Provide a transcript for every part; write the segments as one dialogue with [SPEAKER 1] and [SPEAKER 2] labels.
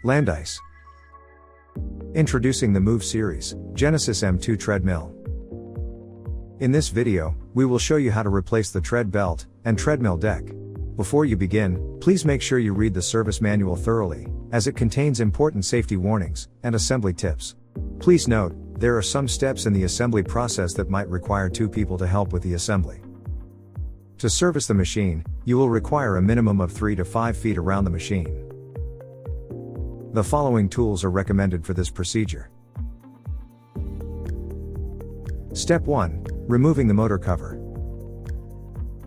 [SPEAKER 1] Landice. Introducing the Move Series, Genesis M2 Treadmill. In this video, we will show you how to replace the Treadbelt and treadmill deck. Before you begin, please make sure you read the service manual thoroughly, as it contains important safety warnings and assembly tips. Please note, there are some steps in the assembly process that might require 2 people to help with the assembly. To service the machine, you will require a minimum of 3 to 5 feet around the machine. The following tools are recommended for this procedure. Step 1. Removing the motor cover.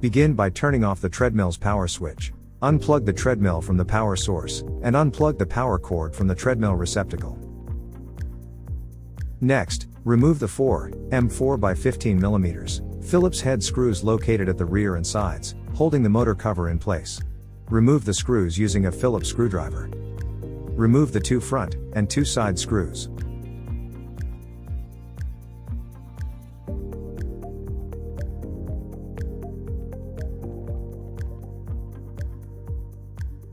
[SPEAKER 1] Begin by turning off the treadmill's power switch. Unplug the treadmill from the power source, and unplug the power cord from the treadmill receptacle. Next, remove the 4 by 15 mm Phillips head screws located at the rear and sides, holding the motor cover in place. Remove the screws using a Phillips screwdriver. Remove the 2 front and 2 side screws.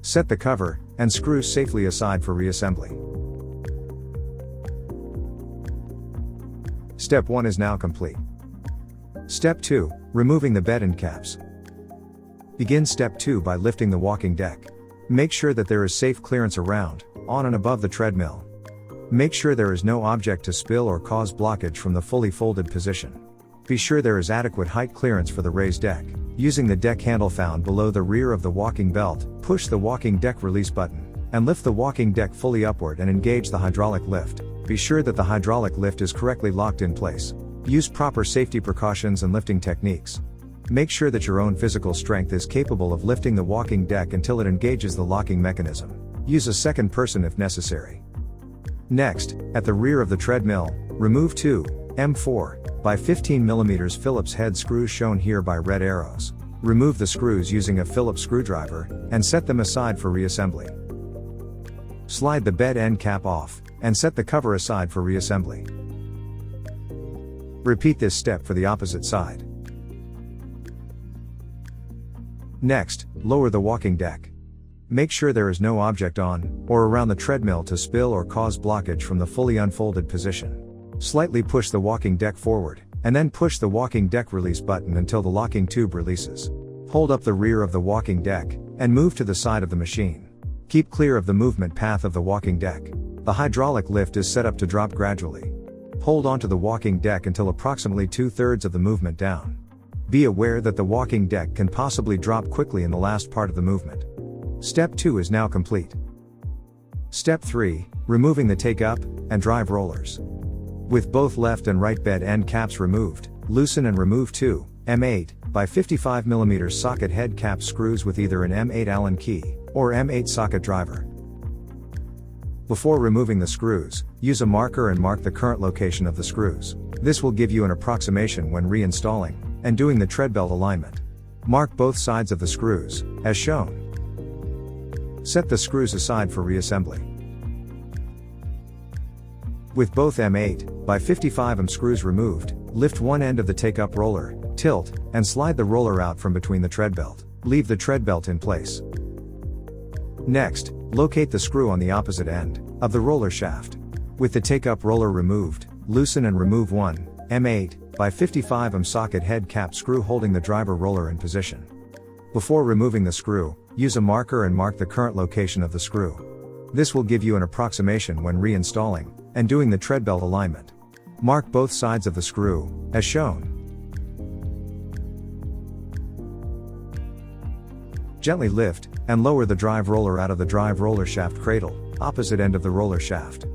[SPEAKER 1] Set the cover and screws safely aside for reassembly. Step 1 is now complete. Step 2. Removing the bed end caps. Begin Step 2 by lifting the walking deck. Make sure that there is safe clearance around, on and above the treadmill. Make sure there is no object to spill or cause blockage from the fully folded position. Be sure there is adequate height clearance for the raised deck. Using the deck handle found below the rear of the walking belt, push the walking deck release button, and lift the walking deck fully upward and engage the hydraulic lift. Be sure that the hydraulic lift is correctly locked in place. Use proper safety precautions and lifting techniques. Make sure that your own physical strength is capable of lifting the walking deck until it engages the locking mechanism. Use a second person if necessary. Next, at the rear of the treadmill, remove 2 4 by 15 mm Phillips head screws shown here by red arrows. Remove the screws using a Phillips screwdriver, and set them aside for reassembly. Slide the bed end cap off, and set the cover aside for reassembly. Repeat this step for the opposite side. Next, lower the walking deck. Make sure there is no object on or around the treadmill to spill or cause blockage from the fully unfolded position. Slightly push the walking deck forward, and then push the walking deck release button until the locking tube releases. Hold up the rear of the walking deck, and move to the side of the machine. Keep clear of the movement path of the walking deck. The hydraulic lift is set up to drop gradually. Hold onto the walking deck until approximately 2/3 of the movement down. Be aware that the walking deck can possibly drop quickly in the last part of the movement. Step 2 is now complete. Step 3. Removing the take-up and drive rollers. With both left and right bed end caps removed, loosen and remove 2 M8 by 55 mm socket head cap screws with either an M8 Allen key or M8 socket driver. Before removing the screws, use a marker and mark the current location of the screws. This will give you an approximation when reinstalling and doing the treadbelt alignment. Mark both sides of the screws, as shown. Set the screws aside for reassembly. With both M8 by 55 mm screws removed, lift one end of the take-up roller, tilt, and slide the roller out from between the treadbelt. Leave the treadbelt in place. Next, locate the screw on the opposite end of the roller shaft. With the take-up roller removed, loosen and remove 1 M8 by 55 mm socket head cap screw holding the driver roller in position. Before removing the screw, use a marker and mark the current location of the screw. This will give you an approximation when reinstalling and doing the treadbelt alignment. Mark both sides of the screw, as shown. Gently lift and lower the drive roller out of the drive roller shaft cradle, opposite end of the roller shaft.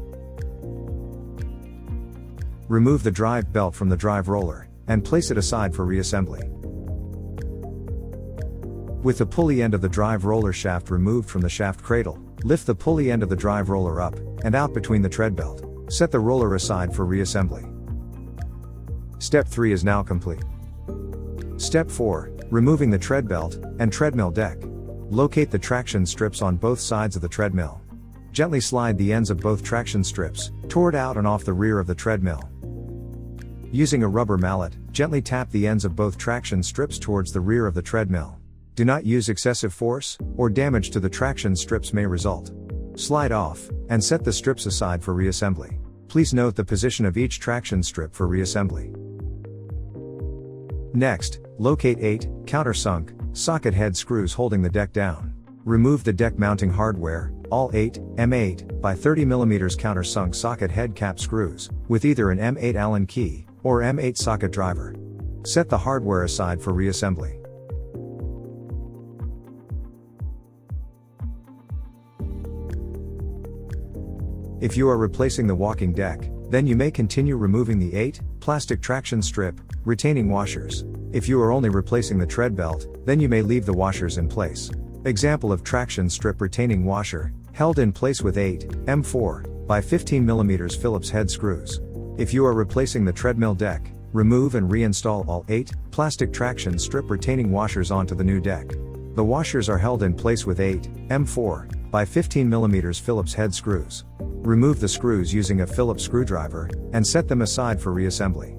[SPEAKER 1] Remove the drive belt from the drive roller, and place it aside for reassembly. With the pulley end of the drive roller shaft removed from the shaft cradle, lift the pulley end of the drive roller up and out between the treadbelt. Set the roller aside for reassembly. Step 3 is now complete. Step 4. Removing the treadbelt and treadmill deck. Locate the traction strips on both sides of the treadmill. Gently slide the ends of both traction strips toward out and off the rear of the treadmill. Using a rubber mallet, gently tap the ends of both traction strips towards the rear of the treadmill. Do not use excessive force, or damage to the traction strips may result. Slide off, and set the strips aside for reassembly. Please note the position of each traction strip for reassembly. Next, locate 8 countersunk socket head screws holding the deck down. Remove the deck mounting hardware, all 8 M8 by 30 mm countersunk socket head cap screws, with either an M8 Allen key or M8 socket driver. Set the hardware aside for reassembly. If you are replacing the walking deck, then you may continue removing the 8 plastic traction strip retaining washers. If you are only replacing the tread belt, then you may leave the washers in place. Example of traction strip retaining washer, held in place with 8 M4 by 15 mm Phillips head screws. If you are replacing the treadmill deck, remove and reinstall all 8 plastic traction strip retaining washers onto the new deck. The washers are held in place with 8 M4 by 15 mm Phillips head screws. Remove the screws using a Phillips screwdriver, and set them aside for reassembly.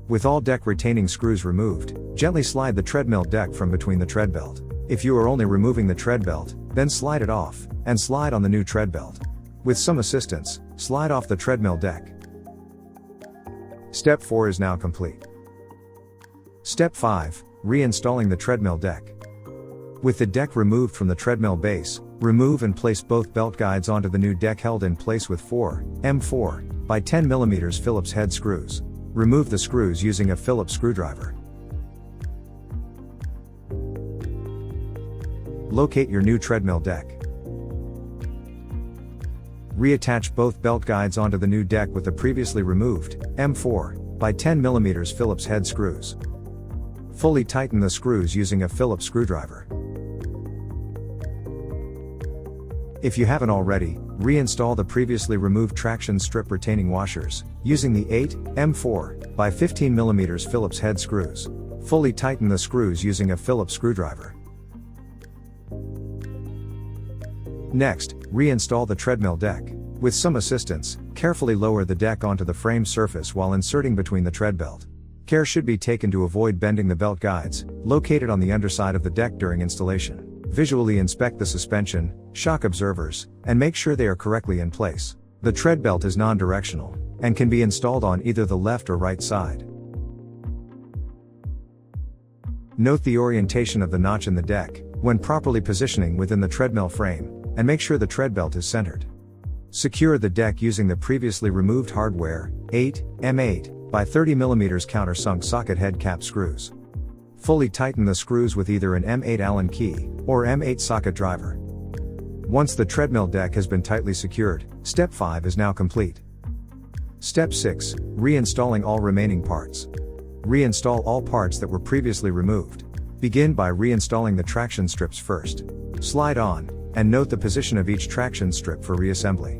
[SPEAKER 1] With all deck retaining screws removed, gently slide the treadmill deck from between the tread belt. If you are only removing the tread belt, then slide it off, and slide on the new tread belt. With some assistance, slide off the treadmill deck. Step 4 is now complete. Step 5, reinstalling the treadmill deck. With the deck removed from the treadmill base, remove and place both belt guides onto the new deck held in place with 4 M4 by 10 mm Phillips head screws. Remove the screws using a Phillips screwdriver. Locate your new treadmill deck. Reattach both belt guides onto the new deck with the previously removed M4 by 10 mm Phillips head screws. Fully tighten the screws using a Phillips screwdriver. If you haven't already, reinstall the previously removed traction strip retaining washers, using the 8 M4 by 15 mm Phillips head screws. Fully tighten the screws using a Phillips screwdriver. Next, reinstall the treadmill deck. With some assistance, carefully lower the deck onto the frame surface while inserting between the tread belt. Care should be taken to avoid bending the belt guides, located on the underside of the deck during installation. Visually inspect the suspension, shock absorbers, and make sure they are correctly in place. The tread belt is non-directional, and can be installed on either the left or right side. Note the orientation of the notch in the deck, when properly positioning within the treadmill frame, and make sure the tread belt is centered. Secure the deck using the previously removed hardware, 8 M8 by 30 mm countersunk socket head cap screws. Fully tighten the screws with either an M8 Allen key or M8 socket driver. Once the treadmill deck has been tightly secured, step 5 is now complete. Step 6, reinstalling all remaining parts. Reinstall all parts that were previously removed. Begin by reinstalling the traction strips first. Slide on, and note the position of each traction strip for reassembly.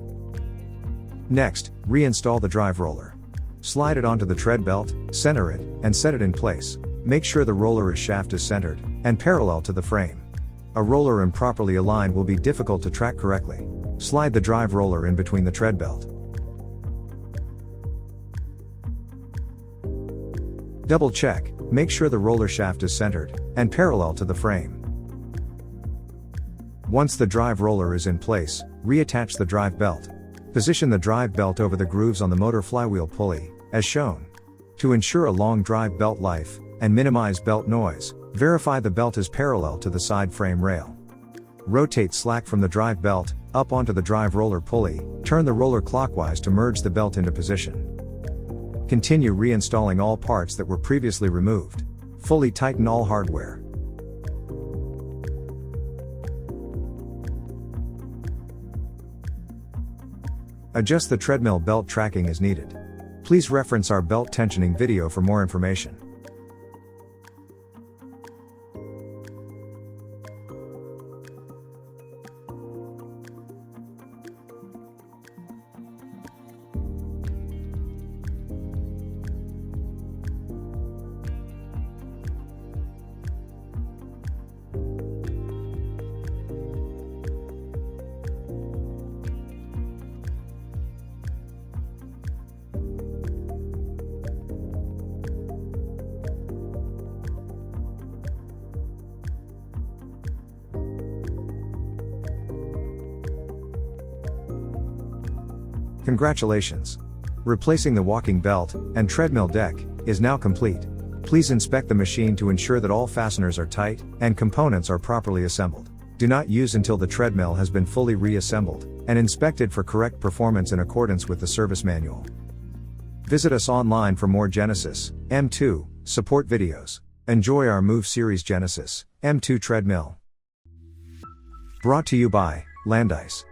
[SPEAKER 1] Next, reinstall the drive roller. Slide it onto the tread belt, center it, and set it in place. Make sure the roller shaft is centered and parallel to the frame. A roller improperly aligned will be difficult to track correctly. Slide the drive roller in between the tread belt. Double check, make sure the roller shaft is centered and parallel to the frame. Once the drive roller is in place, reattach the drive belt. Position the drive belt over the grooves on the motor flywheel pulley, as shown. To ensure a long drive belt life, and minimize belt noise, verify the belt is parallel to the side frame rail. Rotate slack from the drive belt, up onto the drive roller pulley, turn the roller clockwise to merge the belt into position. Continue reinstalling all parts that were previously removed. Fully tighten all hardware. Adjust the treadmill belt tracking as needed. Please reference our belt tensioning video for more information. Congratulations! Replacing the walking belt and treadmill deck is now complete. Please inspect the machine to ensure that all fasteners are tight and components are properly assembled. Do not use until the treadmill has been fully reassembled and inspected for correct performance in accordance with the service manual. Visit us online for more Genesis M2 support videos. Enjoy our Move Series Genesis M2 treadmill. Brought to you by Landice.